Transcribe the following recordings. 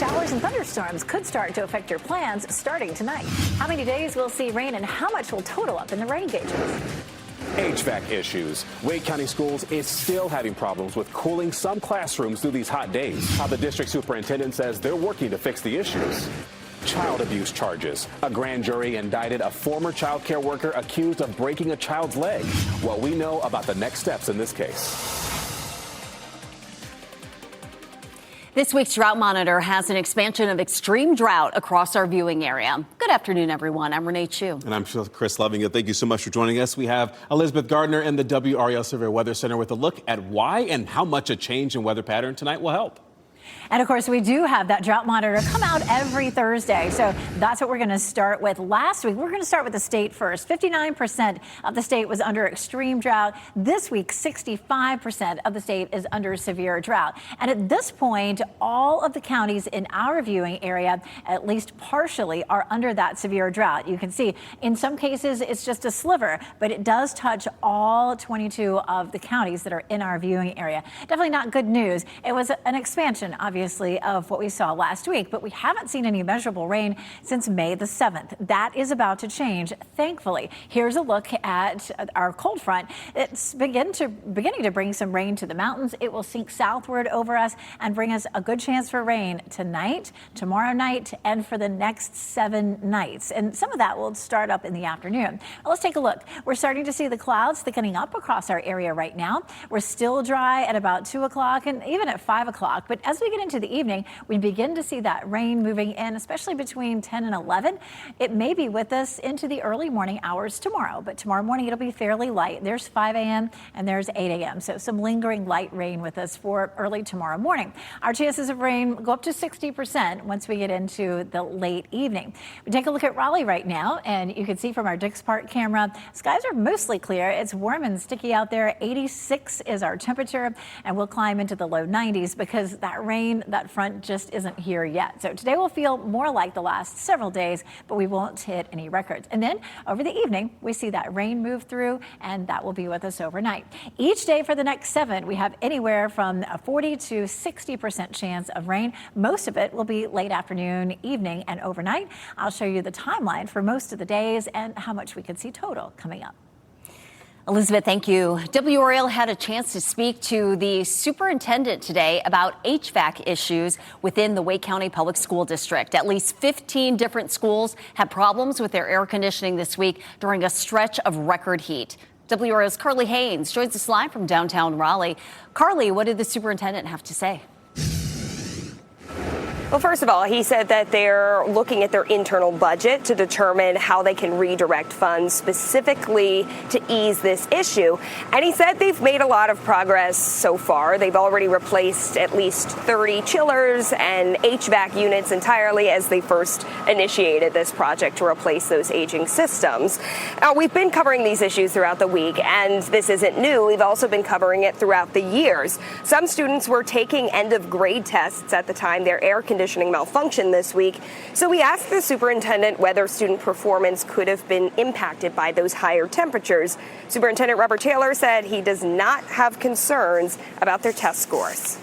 showers and thunderstorms could start to affect your plans starting tonight. How many days we'll see rain and how much will total up in the rain gauges? HVAC issues. Wake County Schools is still having problems with cooling some classrooms through these hot days. How the district superintendent says they're working to fix the issues. Child abuse charges. A grand jury indicted a former child care worker accused of breaking a child's leg. What we know about the next steps in this case. This week's drought monitor has an expansion of extreme drought across our viewing area. Good afternoon, everyone. I'm Renee Chu. And I'm Chris Loving. Thank you so much for joining us. We have Elizabeth Gardner in the WRAL Severe Weather Center with a look at why and how much a change in weather pattern tonight will help. And of course, we do have that drought monitor come out every Thursday. So that's what we're going to start with. Last week, we're going to start with the state first. 59% of the state was under extreme drought. This week, 65% of the state is under severe drought. And at this point, all of the counties in our viewing area, at least partially, are under that severe drought. You can see in some cases, it's just a sliver, but it does touch all 22 of the counties that are in our viewing area. Definitely not good news. It was an expansion, obviously, of what we saw last week, but we haven't seen any measurable rain since May the 7th. That is about to change, thankfully. Here's a look at our cold front. It's beginning to bring some rain to the mountains. It will sink southward over us and bring us a good chance for rain tonight, tomorrow night, and for the next 7 nights. And some of that will start up in the afternoon. Well, let's take a look. We're starting to see the clouds thickening up across our area right now. We're still dry at about 2 o'clock and even at 5 o'clock. But as we get into the evening, we begin to see that rain moving in, especially between 10 and 11. It may be with us into the early morning hours tomorrow, but tomorrow morning it'll be fairly light. There's 5 a.m. and there's 8 a.m. So some lingering light rain with us for early tomorrow morning. Our chances of rain go up to 60% once we get into the late evening. We take a look at Raleigh right now, and you can see from our Dix Park camera, skies are mostly clear. It's warm and sticky out there. 86 is our temperature, and we'll climb into the low 90s because that rain, that front just isn't here yet. So today will feel more like the last several days, but we won't hit any records. And then over the evening, we see that rain move through, and that will be with us overnight. Each day for the next 7, we have anywhere from a 40 to 60% chance of rain. Most of it will be late afternoon, evening, and overnight. I'll show you the timeline for most of the days and how much we could see total coming up. Elizabeth, thank you. WRAL had a chance to speak to the superintendent today about HVAC issues within the Wake County Public School District. At least 15 different schools had problems with their air conditioning this week during a stretch of record heat. WRAL's Carly Haynes joins us live from downtown Raleigh. Carly, what did the superintendent have to say? Well, first of all, he said that they're looking at their internal budget to determine how they can redirect funds specifically to ease this issue. And he said they've made a lot of progress so far. They've already replaced at least 30 chillers and HVAC units entirely as they first initiated this project to replace those aging systems. We've been covering these issues throughout the week, and this isn't new. We've also been covering it throughout the years. Some students were taking end-of-grade tests at the time their air conditioning malfunction this week. So we asked the superintendent whether student performance could have been impacted by those higher temperatures. Superintendent Robert Taylor said he does not have concerns about their test scores.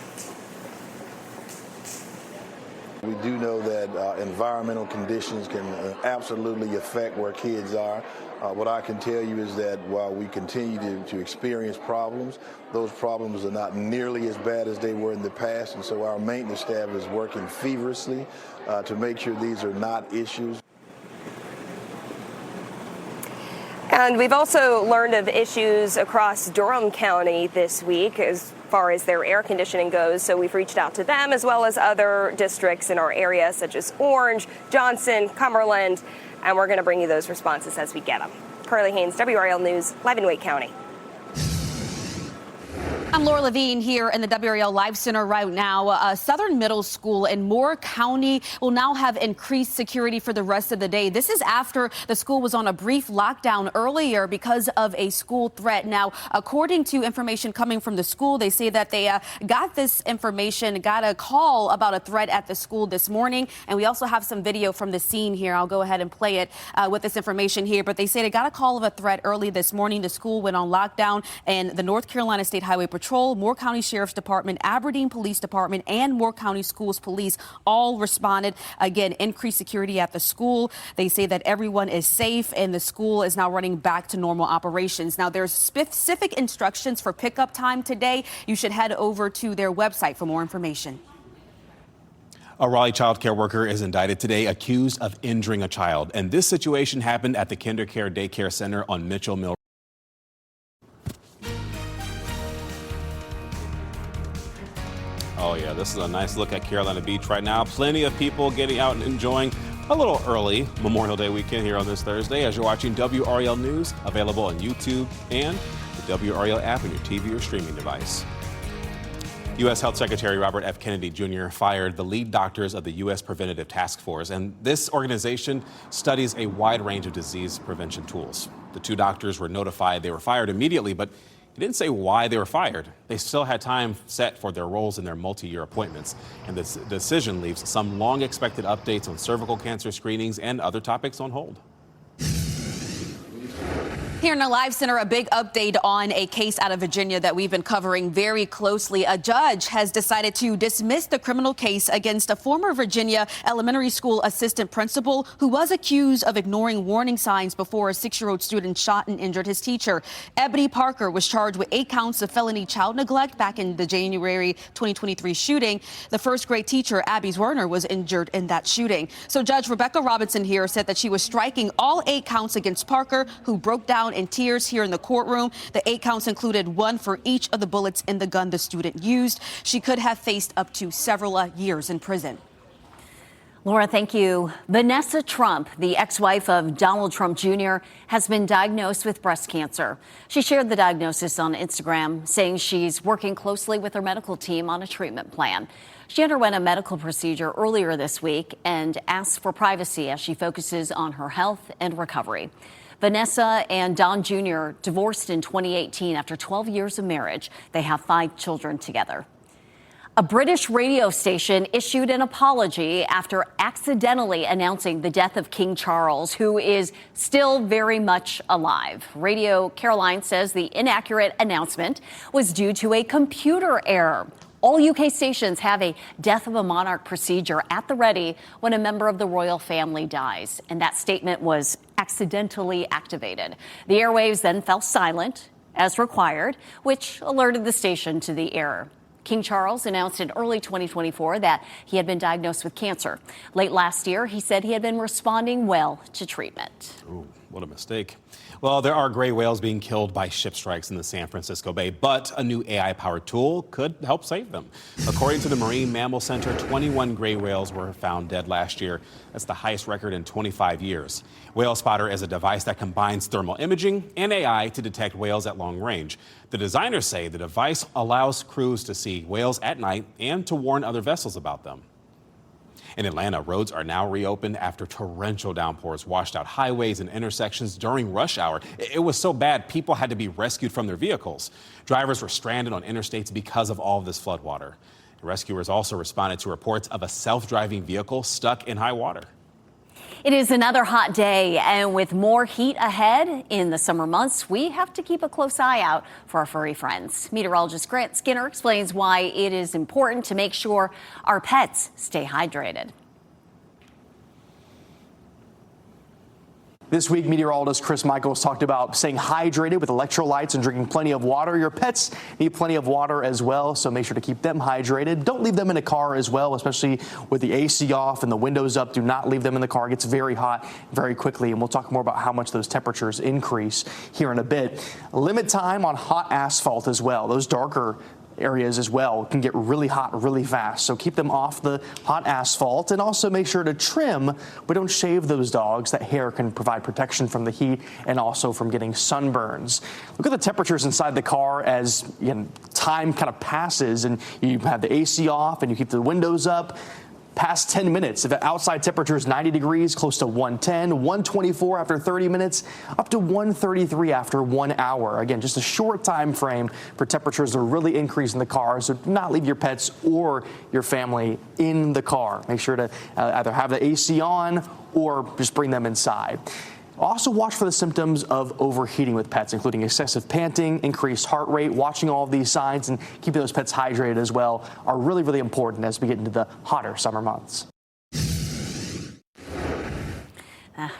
We do know that environmental conditions can absolutely affect where kids are. What I can tell you is that while we continue to experience problems, those problems are not nearly as bad as they were in the past, and so our maintenance staff is working feverishly to make sure these are not issues. And we've also learned of issues across Durham County this week as far as their air conditioning goes. So we've reached out to them as well as other districts in our area, such as Orange, Johnson, Cumberland, and we're going to bring you those responses as we get them. Carly Haynes, WRAL News, live in Wake County. I'm Laura Levine here in the WRAL Live Center right now. Southern Middle School in Moore County will now have increased security for the rest of the day. This is after the school was on a brief lockdown earlier because of a school threat. Now, according to information coming from the school, they say that they got this information, got a call about a threat at the school this morning. And we also have some video from the scene here. I'll go ahead and play it with this information here. But they say they got a call of a threat early this morning. The school went on lockdown, and the North Carolina State Highway Patrol Patrol, Moore County Sheriff's Department, Aberdeen Police Department, and Moore County Schools Police all responded. Again, increased security at the school. They say that everyone is safe and the school is now running back to normal operations. Now, there's specific instructions for pickup time today. You should head over to their website for more information. A Raleigh child care worker is indicted today accused of injuring a child. And this situation happened at the KinderCare Daycare Center on Mitchell Mill. Oh, yeah, this is a nice look at Carolina Beach right now. Plenty of people getting out and enjoying a little early Memorial Day weekend here on this Thursday as you're watching WRAL News, available on YouTube and the WRAL app on your TV or streaming device. U.S. Health Secretary Robert F. Kennedy Jr. fired the lead doctors of the U.S. Preventative Task Force, and this organization studies a wide range of disease prevention tools. The two doctors were notified they were fired immediately, but he didn't say why they were fired. They still had time set for their roles in their multi-year appointments, and this decision leaves some long-expected updates on cervical cancer screenings and other topics on hold. Here in the Live Center, a big update on a case out of Virginia that we've been covering very closely. A judge has decided to dismiss the criminal case against a former Virginia elementary school assistant principal who was accused of ignoring warning signs before a 6-year-old student shot and injured his teacher. Ebony Parker was charged with 8 counts of felony child neglect back in the January 2023 shooting. The first-grade teacher, Abby Werner, was injured in that shooting. So Judge Rebecca Robinson here said that she was striking all 8 counts against Parker, who broke down in tears here in the courtroom. The 8 counts included 1 for each of the bullets in the gun the student used. She could have faced up to several years in prison. Laura, thank you. Vanessa Trump, the ex-wife of Donald Trump Jr., has been diagnosed with breast cancer. She shared the diagnosis on Instagram, saying she's working closely with her medical team on a treatment plan. She underwent a medical procedure earlier this week and asked for privacy as she focuses on her health and recovery. Vanessa and Don Jr. divorced in 2018 after 12 years of marriage. They have 5 children together. A British radio station issued an apology after accidentally announcing the death of King Charles, who is still very much alive. Radio Caroline says the inaccurate announcement was due to a computer error. All UK stations have a death of a monarch procedure at the ready when a member of the royal family dies, and that statement was accidentally activated. The airwaves then fell silent as required, which alerted the station to the error. King Charles announced in early 2024 that he had been diagnosed with cancer. Late last year, he said he had been responding well to treatment. Ooh, what a mistake. Well, there are gray whales being killed by ship strikes in the San Francisco Bay, but a new AI-powered tool could help save them. According to the Marine Mammal Center, 21 gray whales were found dead last year. That's the highest record in 25 years. Whale Spotter is a device that combines thermal imaging and AI to detect whales at long range. The designers say the device allows crews to see whales at night and to warn other vessels about them. In Atlanta, roads are now reopened after torrential downpours washed out highways and intersections during rush hour. It was so bad, people had to be rescued from their vehicles. Drivers were stranded on interstates because of all of this floodwater. Rescuers also responded to reports of a self-driving vehicle stuck in high water. It is another hot day, and with more heat ahead in the summer months, we have to keep a close eye out for our furry friends. Meteorologist Grant Skinner explains why it is important to make sure our pets stay hydrated. This week, meteorologist Chris Michaels talked about staying hydrated with electrolytes and drinking plenty of water. Your pets need plenty of water as well, so make sure to keep them hydrated. Don't leave them in a car as well, especially with the AC off and the windows up. Do not leave them in the car. It gets very hot very quickly, and we'll talk more about how much those temperatures increase here in a bit. Limit time on hot asphalt as well. Those darker areas as well can get really hot really fast, so keep them off the hot asphalt, and also make sure to trim but don't shave those dogs. That hair can provide protection from the heat and also from getting sunburns. Look at the temperatures inside the car as time kind of passes and you have the AC off and you keep the windows up. Past 10 minutes, if the outside temperature is 90 degrees, close to 110, 124 after 30 minutes, up to 133 after 1 hour. Again, just a short time frame for temperatures to really increase in the car, so do not leave your pets or your family in the car. Make sure to either have the AC on or just bring them inside. Also watch for the symptoms of overheating with pets, including excessive panting, increased heart rate. Watching all of these signs and keeping those pets hydrated as well are really, really important as we get into the hotter summer months.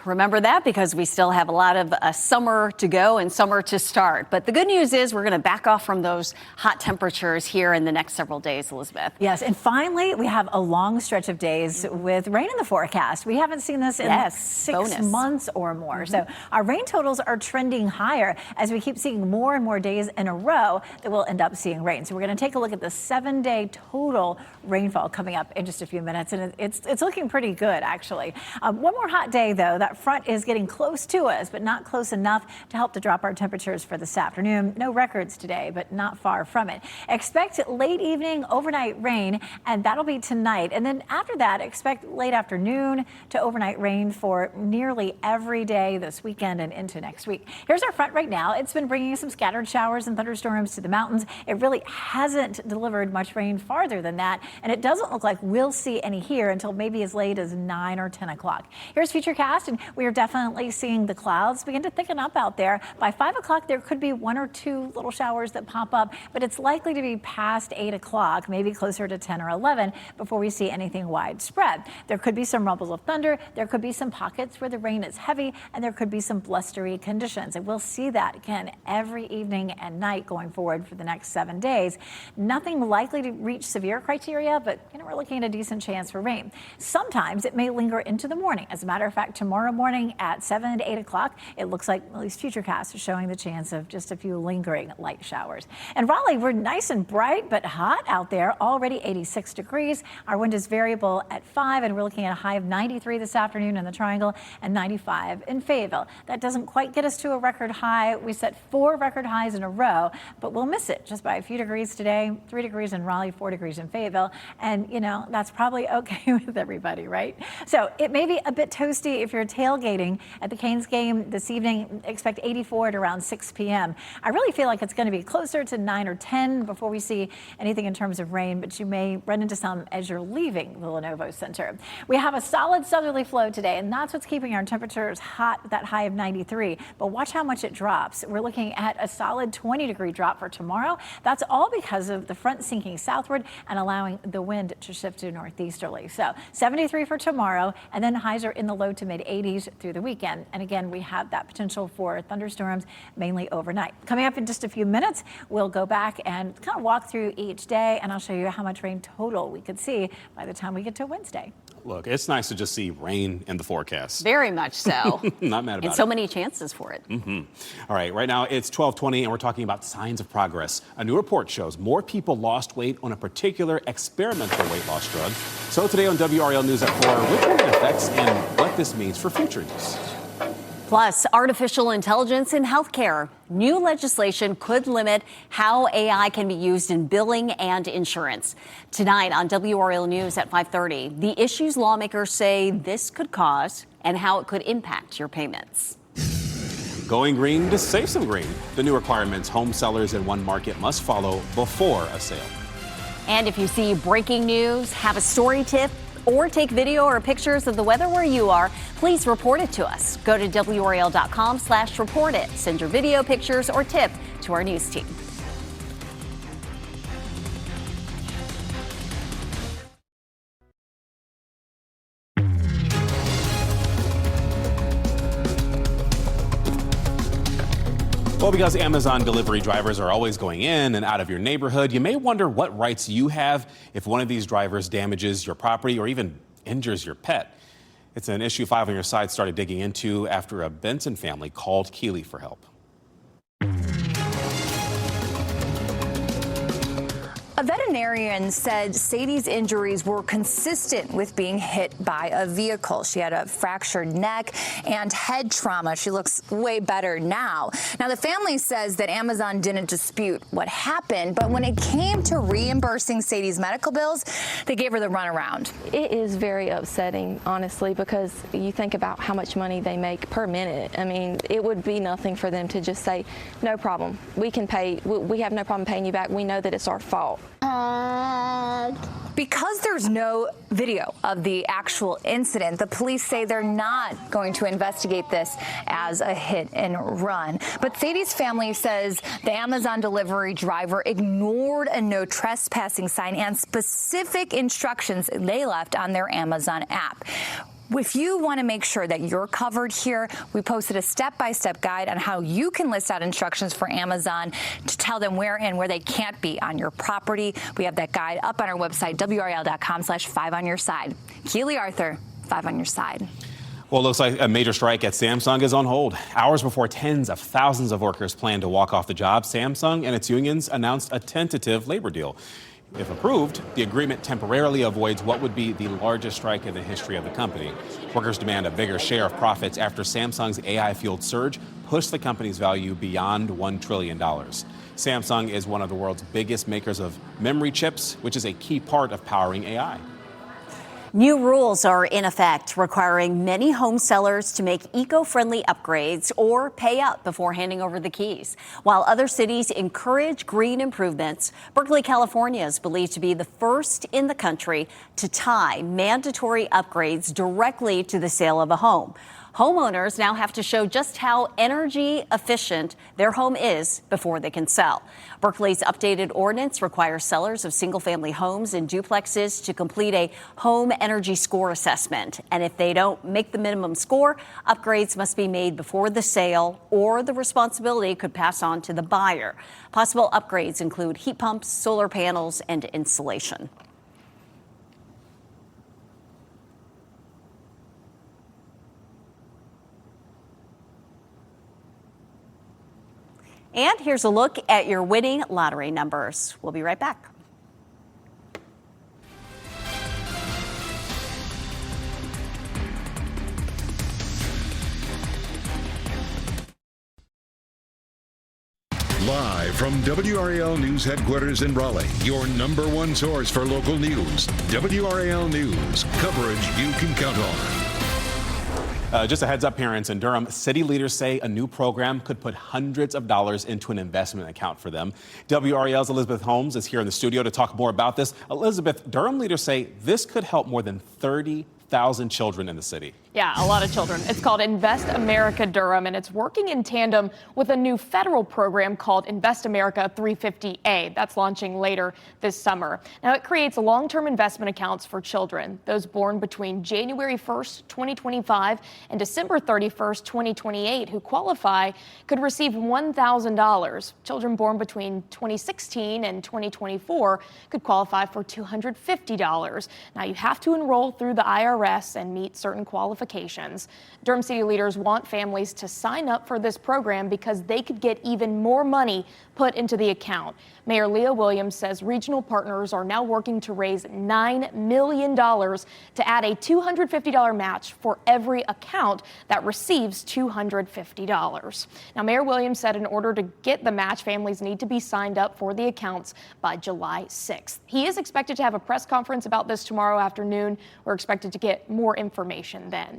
Remember that, because we still have a lot of summer to go and summer to start. But the good news is we're going to back off from those hot temperatures here in the next several days, Elizabeth. Yes, and finally, we have a long stretch of days with rain in the forecast. We haven't seen this in 6 months or more. So our rain totals are trending higher as we keep seeing more and more days in a row that we'll end up seeing rain. So we're going to take a look at the 7-day total rainfall coming up in just a few minutes. And it's looking pretty good, actually. One more hot day, though. That front is getting close to us, but not close enough to help to drop our temperatures for this afternoon. No records today, but not far from it. Expect late evening, overnight rain, and that'll be tonight. And then after that, expect late afternoon to overnight rain for nearly every day this weekend and into next week. Here's our front right now. It's been bringing some scattered showers and thunderstorms to the mountains. It really hasn't delivered much rain farther than that, and it doesn't look like we'll see any here until maybe as late as 9 or 10 o'clock. Here's Futurecast, and we are definitely seeing the clouds begin to thicken up out there. By 5 o'clock, there could be 1 or 2 little showers that pop up, but it's likely to be past 8 o'clock, maybe closer to 10 or 11 before we see anything widespread. There could be some rumbles of thunder. There could be some pockets where the rain is heavy, and there could be some blustery conditions. And we'll see that again every evening and night going forward for the next 7 days. Nothing likely to reach severe criteria, but we're looking at a decent chance for rain. Sometimes it may linger into the morning. As a matter of fact, tomorrow morning at 7 to 8 o'clock, it looks like at least Futurecast is showing the chance of just a few lingering light showers. And Raleigh, we're nice and bright but hot out there, already 86 degrees. Our wind is variable at 5, and we're looking at a high of 93 this afternoon in the Triangle and 95 in Fayetteville. That doesn't quite get us to a record high. We set 4 record highs in a row, but we'll miss it just by a few degrees today. 3 degrees in Raleigh, 4 degrees in Fayetteville, and that's probably okay with everybody, right? So it may be a bit toasty if you're tailgating at the Canes game this evening. Expect 84 at around 6 p.m. I really feel like it's going to be closer to 9 or 10 before we see anything in terms of rain, but you may run into some as you're leaving the Lenovo Center. We have a solid southerly flow today, and that's what's keeping our temperatures hot with that high of 93. But watch how much it drops. We're looking at a solid 20-degree drop for tomorrow. That's all because of the front sinking southward and allowing the wind to shift to northeasterly. So 73 for tomorrow, and then highs are in the low to mid 80s through the weekend. And again, we have that potential for thunderstorms mainly overnight. Coming up in just a few minutes, we'll go back and kind of walk through each day, and I'll show you how much rain total we could see by the time we get to Wednesday. Look, it's nice to just see rain in the forecast. Very much so. Not mad about it. And so many chances for it. All right, right now it's 12:20, and we're talking about signs of progress. A new report shows more people lost weight on a particular experimental weight loss drug. So today on WRAL News at 4, which one it affects and what this means for future use. Plus, artificial intelligence in healthcare. New legislation could limit how AI can be used in billing and insurance. Tonight on WRAL News at 5:30, the issues lawmakers say this could cause and how it could impact your payments. Going green to save some green. The new requirements home sellers in one market must follow before a sale. And if you see breaking news, have a story tip, or take video or pictures of the weather where you are, please report it to us. Go to WRAL.com/report it. Send your video, pictures, or tip to our news team. Well, because Amazon delivery drivers are always going in and out of your neighborhood, you may wonder what rights you have if one of these drivers damages your property or even injures your pet. It's an issue 5 on your side started digging into after a Benson family called Keeley for help. A veterinarian said Sadie's injuries were consistent with being hit by a vehicle. She had a fractured neck and head trauma. She looks way better now. Now, the family says that Amazon didn't dispute what happened, but when it came to reimbursing Sadie's medical bills, they gave her the runaround. It is very upsetting, honestly, because you think about how much money they make per minute. I mean, it would be nothing for them to just say, no problem, we can pay, we have no problem paying you back. We know that it's our fault. Because there's no video of the actual incident, the police say they're not going to investigate this as a hit and run. But Sadie's family says the Amazon delivery driver ignored a no trespassing sign and specific instructions they left on their Amazon app. If you want to make sure that you're covered here, we posted a step-by-step guide on how you can list out instructions for Amazon to tell them where and where they can't be on your property. We have that guide up on our website, WRAL.com/5 on your side. Keely Arthur, 5 on your side. Well, it looks like a major strike at Samsung is on hold. Hours before tens of thousands of workers plan to walk off the job, Samsung and its unions announced a tentative labor deal. If approved, the agreement temporarily avoids what would be the largest strike in the history of the company. Workers demand a bigger share of profits after Samsung's AI-fueled surge pushed the company's value beyond $1 trillion. Samsung is one of the world's biggest makers of memory chips, which is a key part of powering AI. New rules are in effect, requiring many home sellers to make eco-friendly upgrades or pay up before handing over the keys. While other cities encourage green improvements, Berkeley, California is believed to be the first in the country to tie mandatory upgrades directly to the sale of a home. Homeowners now have to show just how energy efficient their home is before they can sell. Berkeley's updated ordinance requires sellers of single-family homes and duplexes to complete a home energy score assessment. And if they don't make the minimum score, upgrades must be made before the sale, or the responsibility could pass on to the buyer. Possible upgrades include heat pumps, solar panels, and insulation. And here's a look at your winning lottery numbers. We'll be right back. Live from WRAL News Headquarters in Raleigh, your number one source for local news. WRAL News, coverage you can count on. Just a heads up, parents in Durham, city leaders say a new program could put hundreds of dollars into an investment account for them. WRAL's Elizabeth Holmes is here in the studio to talk more about this. Elizabeth, Durham leaders say this could help more than 30,000 children in the city. Yeah, a lot of children. It's called Invest America Durham, and it's working in tandem with a new federal program called Invest America 350A. That's launching later this summer. Now, it creates long-term investment accounts for children. Those born between January 1st, 2025 and December 31st, 2028 who qualify could receive $1,000. Children born between 2016 and 2024 could qualify for $250. Now, you have to enroll through the IRS and meet certain qualifications. Durham City leaders want families to sign up for this program because they could get even more money put into the account. Mayor Leah Williams says regional partners are now working to raise $9 million to add a $250 match for every account that receives $250. Now, Mayor Williams said in order to get the match, families need to be signed up for the accounts by July 6th. He is expected to have a press conference about this tomorrow afternoon. We're expected to get more information then.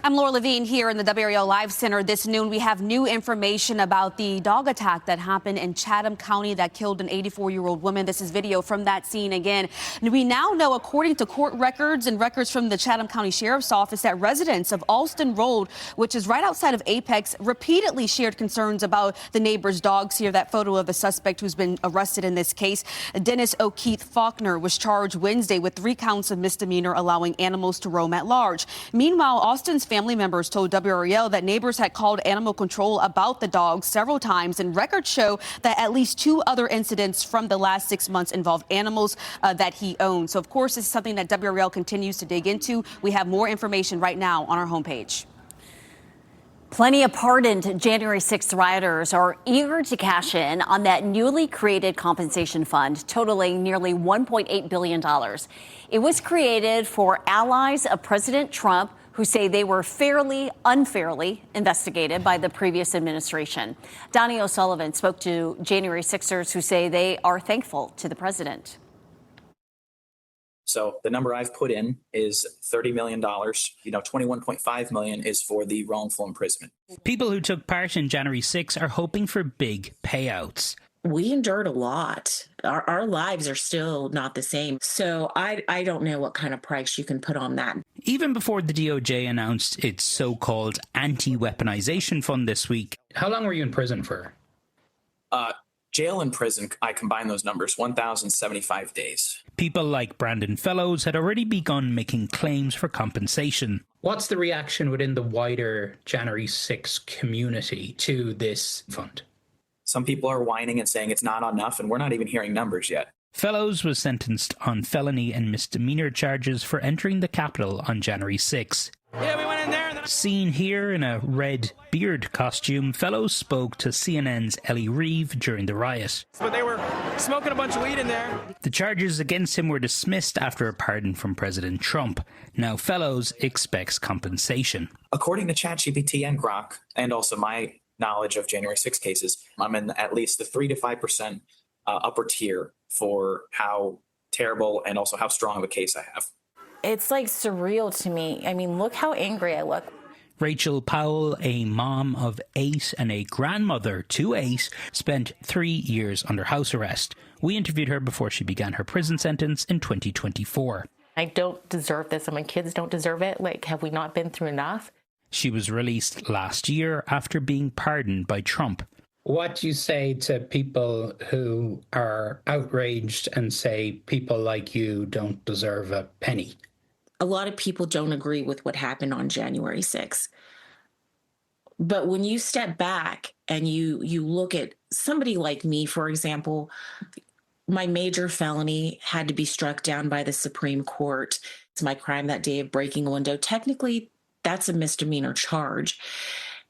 I'm Laura Levine here in the WRAL Live Center. This noon, we have new information about the dog attack that happened in Chatham County that killed an 84-year-old woman. This is video from that scene again. We now know, according to court records and records from the Chatham County Sheriff's Office, that residents of Alston Road, which is right outside of Apex, repeatedly shared concerns about the neighbor's dogs. Here, that photo of the suspect who's been arrested in this case. Dennis O'Keefe Faulkner was charged Wednesday with 3 counts of misdemeanor allowing animals to roam at large. Meanwhile, Austin's family members told WRAL that neighbors had called animal control about the dogs several times, and records show that at least 2 other incidents from the last 6 months involved animals that he owned. So, of course, this is something that WRAL continues to dig into. We have more information right now on our homepage. Plenty of pardoned January 6th rioters are eager to cash in on that newly created compensation fund, totaling nearly $1.8 billion. It was created for allies of President Trump who say they were unfairly investigated by the previous administration. Donnie O'Sullivan spoke to January 6ers who say they are thankful to the president. So the number I've put in is $30 million. $21.5 million is for the wrongful imprisonment. People who took part in January 6 are hoping for big payouts. We endured a lot. Our lives are still not the same. So I don't know what kind of price you can put on that. Even before the DOJ announced its so-called anti-weaponization fund this week. How long were you in prison for? Jail and prison, I combine those numbers, 1,075 days. People like Brandon Fellows had already begun making claims for compensation. What's the reaction within the wider January 6 community to this fund? Some people are whining and saying it's not enough, and we're not even hearing numbers yet. Fellows was sentenced on felony and misdemeanor charges for entering the Capitol on January 6. Yeah, we went in there. Seen here in a red beard costume, Fellows spoke to CNN's Ellie Reeve during the riot. But they were smoking a bunch of weed in there. The charges against him were dismissed after a pardon from President Trump. Now Fellows expects compensation. According to ChatGPT and Grok, and also my knowledge of January 6 cases, I'm in at least the 3 to 5% upper tier for how terrible and also how strong of a case I have. It's like surreal to me. I mean, look how angry I look. Rachel Powell, a mom of 8 and a grandmother to 8, spent 3 years under house arrest. We interviewed her before she began her prison sentence in 2024. I don't deserve this, and my kids don't deserve it. Like, have we not been through enough? She was released last year after being pardoned by Trump. What do you say to people who are outraged and say people like you don't deserve a penny? A lot of people don't agree with what happened on January 6th. But when you step back and you look at somebody like me, for example, my major felony had to be struck down by the Supreme Court. It's my crime that day of breaking a window. Technically, that's a misdemeanor charge.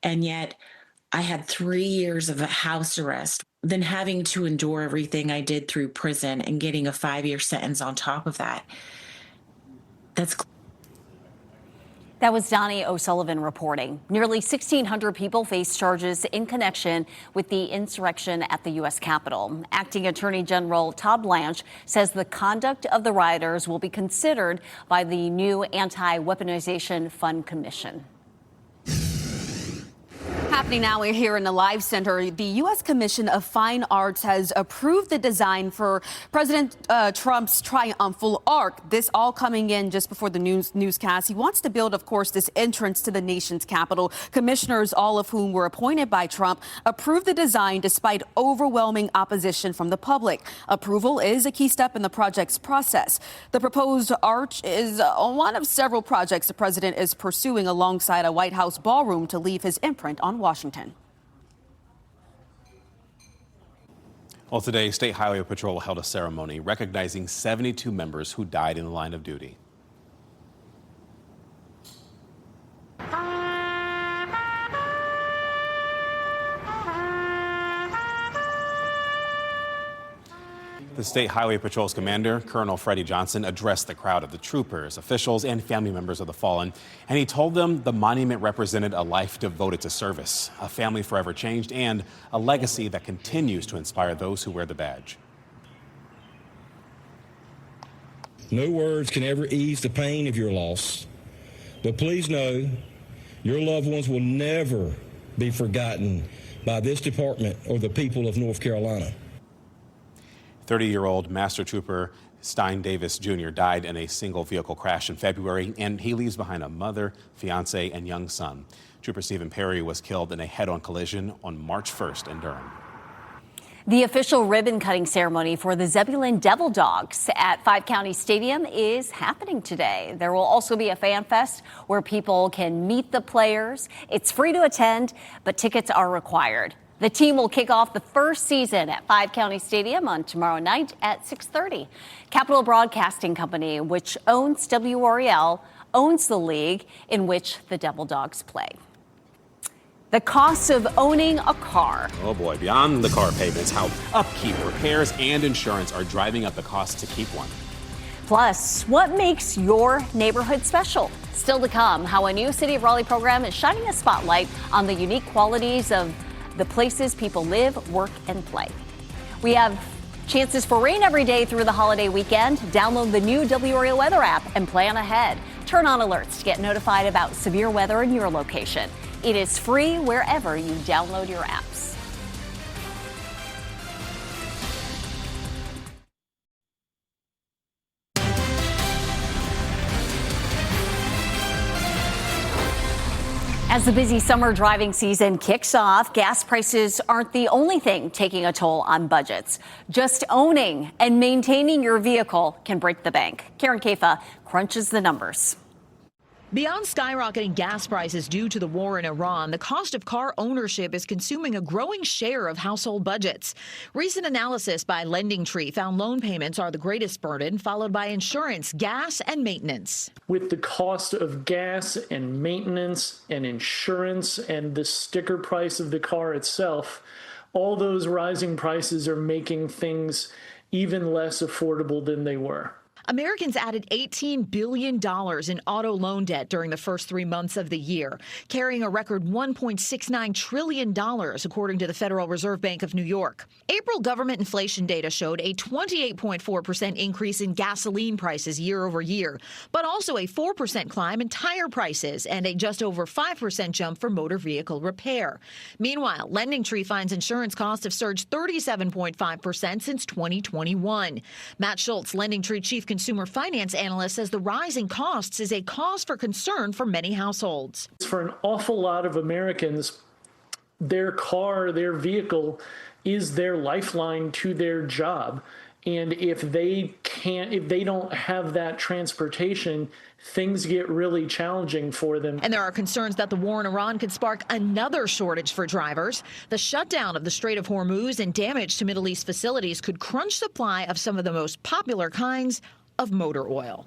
And yet I had 3 years of a house arrest, then having to endure everything I did through prison and getting a 5-year sentence on top of that. That was Donnie O'Sullivan reporting. Nearly 1,600 people face charges in connection with the insurrection at the U.S. Capitol. Acting Attorney General Todd Blanche says the conduct of the rioters will be considered by the new Anti-Weaponization Fund Commission. Happening now here in the Live Center, the U.S. Commission of Fine Arts has approved the design for President Trump's triumphal arch. This all coming in just before the newscast. He wants to build, of course, this entrance to the nation's capital. Commissioners, all of whom were appointed by Trump, approved the design despite overwhelming opposition from the public. Approval is a key step in the project's process. The proposed arch is one of several projects the president is pursuing alongside a White House ballroom to leave his imprint on Washington. Well, today, State Highway Patrol held a ceremony recognizing 72 members who died in the line of duty. The State Highway Patrol's commander, Colonel Freddie Johnson, addressed the crowd of the troopers, officials, and family members of the fallen, and he told them the monument represented a life devoted to service, a family forever changed, and a legacy that continues to inspire those who wear the badge. No words can ever ease the pain of your loss, but please know your loved ones will never be forgotten by this department or the people of North Carolina. 30-year-old Master Trooper Stein Davis Jr. died in a single vehicle crash in February, and he leaves behind a mother, fiance, and young son. Trooper Stephen Perry was killed in a head-on collision on March 1st in Durham. The official ribbon-cutting ceremony for the Zebulon Devil Dogs at 5 County Stadium is happening today. There will also be a fan fest where people can meet the players. It's free to attend, but tickets are required. The team will kick off the first season at 5 County Stadium on tomorrow night at 6:30. Capital Broadcasting Company, which owns WRAL, owns the league in which the Devil Dogs play. The cost of owning a car. Oh boy, beyond the car payments, how upkeep, repairs, and insurance are driving up the cost to keep one. Plus, what makes your neighborhood special? Still to come, how a new City of Raleigh program is shining a spotlight on the unique qualities of the places people live, work, and play. We have chances for rain every day through the holiday weekend. Download the new WRAL weather app and plan ahead. Turn on alerts to get notified about severe weather in your location. It is free wherever you download your apps. As the busy summer driving season kicks off, gas prices aren't the only thing taking a toll on budgets. Just owning and maintaining your vehicle can break the bank. Karen Kafa crunches the numbers. Beyond skyrocketing gas prices due to the war in Iran, the cost of car ownership is consuming a growing share of household budgets. Recent analysis by LendingTree found loan payments are the greatest burden, followed by insurance, gas, and maintenance. With the cost of gas and maintenance and insurance and the sticker price of the car itself, all those rising prices are making things even less affordable than they were. Americans added $18 billion in auto loan debt during the first 3 months of the year, carrying a record $1.69 trillion, according to the Federal Reserve Bank of New York. April government inflation data showed a 28.4% increase in gasoline prices year over year, but also a 4% climb in tire prices and a just over 5% jump for motor vehicle repair. Meanwhile, LendingTree finds insurance costs have surged 37.5% since 2021. Matt Schultz, LendingTree chief consumer finance analyst, says the rise in costs is a cause for concern for many households. For an awful lot of Americans, their car, their vehicle is their lifeline to their job. And if they don't have that transportation, things get really challenging for them. And there are concerns that the war in Iran could spark another shortage for drivers. The shutdown of the Strait of Hormuz and damage to Middle East facilities could crunch supply of some of the most popular kinds of motor oil.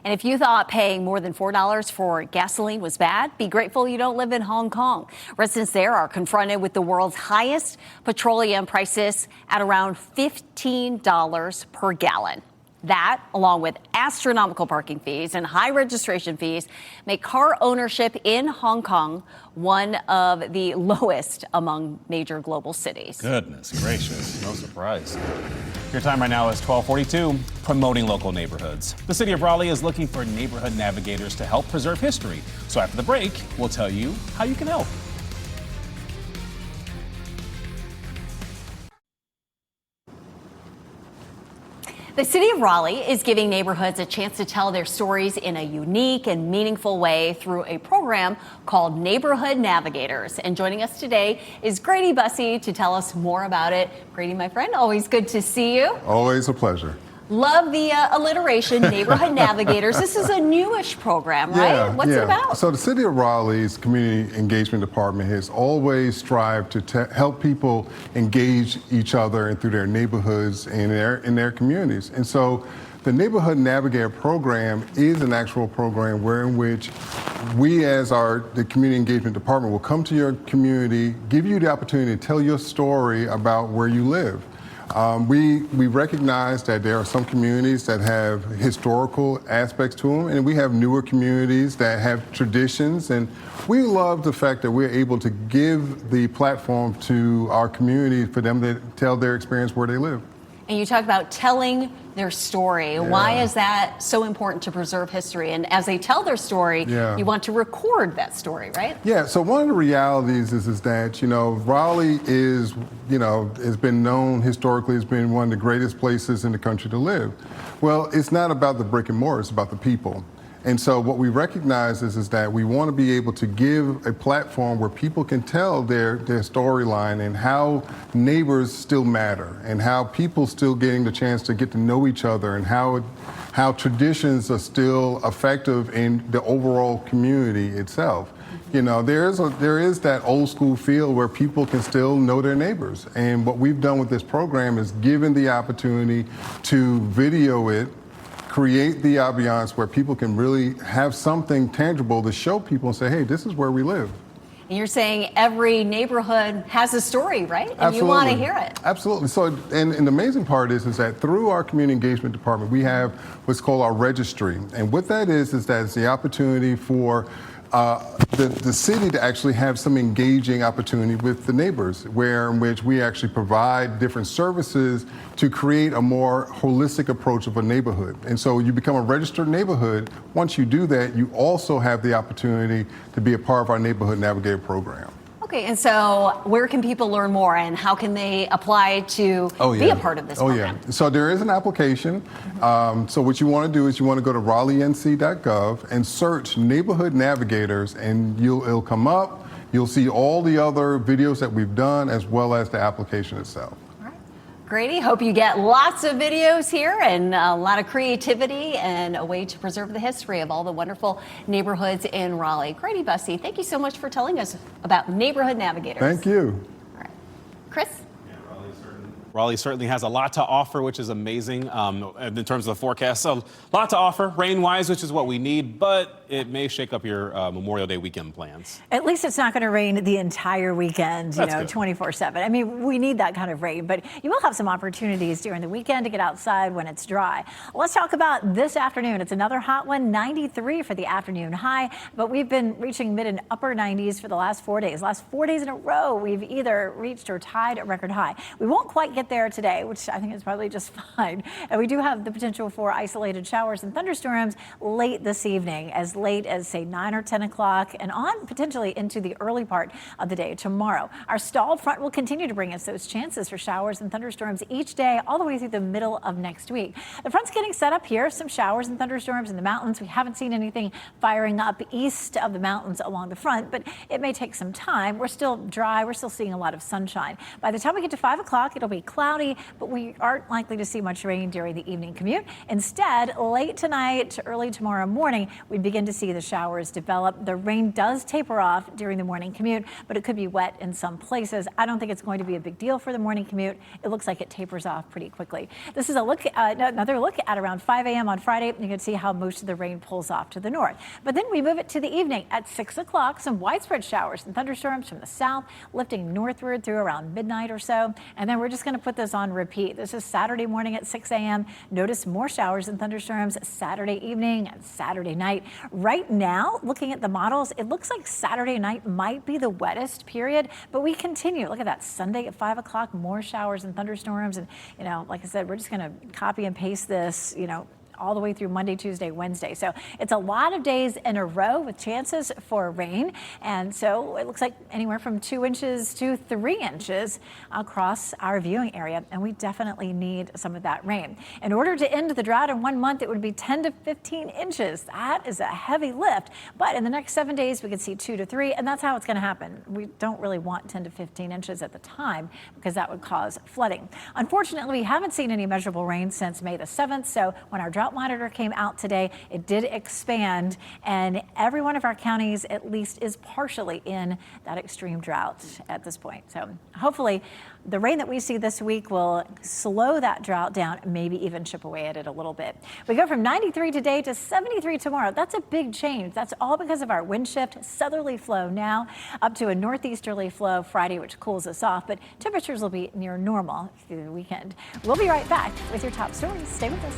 And if you thought paying more than $4 for gasoline was bad, be grateful you don't live in Hong Kong. Residents there are confronted with the world's highest petroleum prices at around $15 per gallon. That, along with astronomical parking fees and high registration fees, make car ownership in Hong Kong one of the lowest among major global cities. Goodness gracious, no surprise. Your time right now is 12:42, promoting local neighborhoods. The city of Raleigh is looking for neighborhood navigators to help preserve history. So after the break, we'll tell you how you can help. The city of Raleigh is giving neighborhoods a chance to tell their stories in a unique and meaningful way through a program called Neighborhood Navigators. And joining us today is Grady Bussey to tell us more about it. Grady, my friend, always good to see you. Always a pleasure. Love the alliteration, Neighborhood Navigators. This is a newish program, right? What's it about? So the City of Raleigh's Community Engagement Department has always strived to help people engage each other and through their neighborhoods and in their communities. And so the Neighborhood Navigator program is an actual program in which we as the Community Engagement Department will come to your community, give you the opportunity to tell your story about where you live. We recognize that there are some communities that have historical aspects to them, and we have newer communities that have traditions. And we love the fact that we're able to give the platform to our community for them to tell their experience where they live. And you talk about telling their story. Yeah. Why is that so important to preserve history? And as they tell their story, you want to record that story, right? Yeah, so one of the realities is that, Raleigh is, has been known historically as being one of the greatest places in the country to live. Well, it's not about the brick and mortar, it's about the people. And so what we recognize is that we want to be able to give a platform where people can tell their storyline and how neighbors still matter and how people still getting the chance to get to know each other and how traditions are still effective in the overall community itself. There is that old school feel where people can still know their neighbors. And what we've done with this program is given the opportunity to video it, create the ambiance where people can really have something tangible to show people and say, hey, this is where we live. And you're saying every neighborhood has a story, right? And Absolutely. You want to hear it. Absolutely. So, and the amazing part is that through our community engagement department, we have what's called our registry. And what that is that it's the opportunity for the city to actually have some engaging opportunity with the neighbors, in which we actually provide different services to create a more holistic approach of a neighborhood. And so you become a registered neighborhood. Once you do that, you also have the opportunity to be a part of our Neighborhood Navigator program. Okay, and so where can people learn more and how can they apply to be a part of this program? Yeah. So there is an application. So what you want to do is you want to go to raleignc.gov and search Neighborhood Navigators, and it'll come up. You'll see all the other videos that we've done as well as the application itself. Grady, hope you get lots of videos here and a lot of creativity and a way to preserve the history of all the wonderful neighborhoods in Raleigh. Grady Bussey, thank you so much for telling us about Neighborhood Navigators. Thank you. All right. Chris? Raleigh certainly has a lot to offer, which is amazing in terms of the forecast. So a lot to offer rain-wise, which is what we need, but it may shake up your Memorial Day weekend plans. At least it's not going to rain the entire weekend, That's good. 24/7. I mean, we need that kind of rain, but you will have some opportunities during the weekend to get outside when it's dry. Let's talk about this afternoon. It's another hot one, 93 for the afternoon high, but we've been reaching mid and upper 90s for the last 4 days. Last 4 days in a row, we've either reached or tied a record high. We won't quite get there today, which I think is probably just fine. And we do have the potential for isolated showers and thunderstorms late this evening, as late as, say, 9 or 10 o'clock and on potentially into the early part of the day tomorrow. Our stalled front will continue to bring us those chances for showers and thunderstorms each day all the way through the middle of next week. The front's getting set up here, some showers and thunderstorms in the mountains. We haven't seen anything firing up east of the mountains along the front, but it may take some time. We're still dry. We're still seeing a lot of sunshine. By the time we get to 5 o'clock, it'll be cloudy, but we aren't likely to see much rain during the evening commute. Instead, late tonight to early tomorrow morning, we begin to see the showers develop. The rain does taper off during the morning commute, but it could be wet in some places. I don't think it's going to be a big deal for the morning commute. It looks like it tapers off pretty quickly. This is another look at around 5 a.m. on Friday. You can see how most of the rain pulls off to the north. But then we move it to the evening at 6 o'clock. Some widespread showers and thunderstorms from the south, lifting northward through around midnight or so. And then we're just going to put this on repeat. This is Saturday morning at 6 a.m. Notice more showers and thunderstorms Saturday evening and Saturday night. Right now, looking at the models, it looks like Saturday night might be the wettest period, but we continue. Look at that. Sunday at 5 o'clock, more showers and thunderstorms. And, like I said, we're just going to copy and paste this, all the way through Monday, Tuesday, Wednesday. So it's a lot of days in a row with chances for rain. And so it looks like anywhere from 2 inches to 3 inches across our viewing area. And we definitely need some of that rain. In order to end the drought in 1 month, it would be 10 to 15 inches. That is a heavy lift. But in the next 7 days, we could see 2 to 3. And that's how it's going to happen. We don't really want 10 to 15 inches at the time because that would cause flooding. Unfortunately, we haven't seen any measurable rain since May the 7th. So when our drought monitor came out today, it did expand, and every one of our counties at least is partially in that extreme drought at this point. So hopefully the rain that we see this week will slow that drought down, maybe even chip away at it a little bit. We go from 93 today to 73 tomorrow. That's a big change. That's all because of our wind shift, southerly flow now up to a northeasterly flow Friday, which cools us off, but temperatures will be near normal through the weekend. We'll be right back with your top stories. Stay with us.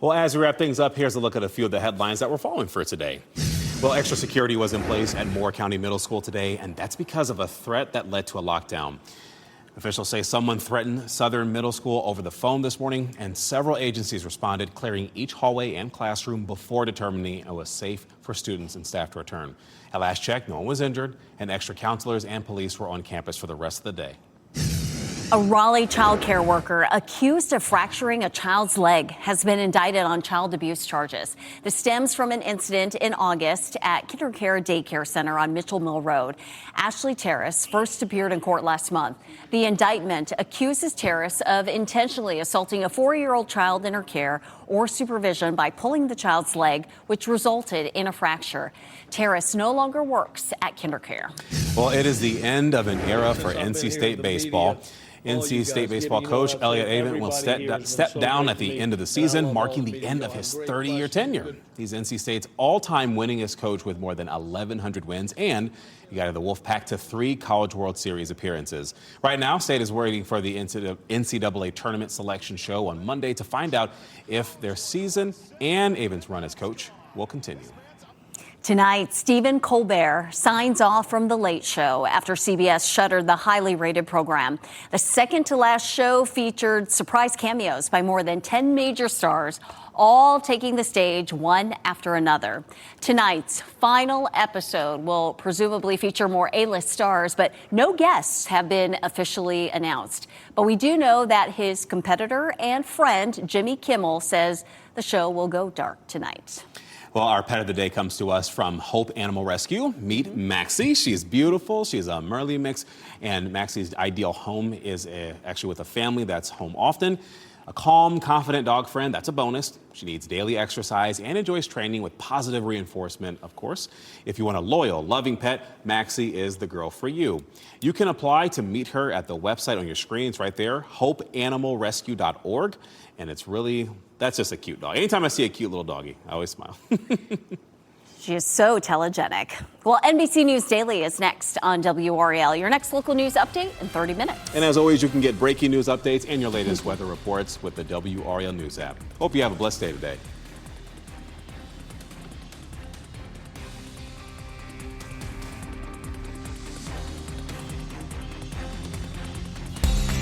Well, as we wrap things up, here's a look at a few of the headlines that we're following for today. Well, extra security was in place at Moore County Middle School today, and that's because of a threat that led to a lockdown. Officials say someone threatened Southern Middle School over the phone this morning, and several agencies responded, clearing each hallway and classroom before determining it was safe for students and staff to return. At last check, no one was injured, and extra counselors and police were on campus for the rest of the day. A Raleigh child care worker accused of fracturing a child's leg has been indicted on child abuse charges. This stems from an incident in August at KinderCare Daycare Center on Mitchell Mill Road. Ashley Terrace first appeared in court last month. The indictment accuses Terrace of intentionally assaulting a 4-year-old child in her care or supervision by pulling the child's leg, which resulted in a fracture. Terrace no longer works at KinderCare. Well, it is the end of an era for NC State baseball. NC State baseball coach Elliott Avent will step down at the end of the season, marking the end of his 30-year tenure. He's NC State's all-time winningest coach with more than 1,100 wins, and he guided the Wolfpack to 3 College World Series appearances. Right now, State is waiting for the NCAA tournament selection show on Monday to find out if their season and Avent's run as coach will continue. Tonight, Stephen Colbert signs off from The Late Show after CBS shuttered the highly rated program. The second to last show featured surprise cameos by more than 10 major stars, all taking the stage one after another. Tonight's final episode will presumably feature more A-list stars, but no guests have been officially announced. But we do know that his competitor and friend, Jimmy Kimmel, says the show will go dark tonight. Well, our pet of the day comes to us from Hope Animal Rescue. Meet Maxie. She's beautiful. She's a Merle mix, and Maxie's ideal home is actually with a family that's home often. A calm, confident dog friend, that's a bonus. She needs daily exercise and enjoys training with positive reinforcement, of course. If you want a loyal, loving pet, Maxie is the girl for you. You can apply to meet her at the website on your screens right there, hopeanimalrescue.org. And it's really, that's just a cute dog. Anytime I see a cute little doggy, I always smile. She is so telegenic. Well, NBC News Daily is next on WRAL. Your next local news update in 30 minutes. And as always, you can get breaking news updates and your latest weather reports with the WRAL News app. Hope you have a blessed day today.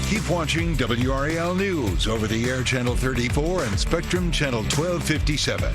Keep watching WRAL News over the air Channel 34 and Spectrum Channel 1257.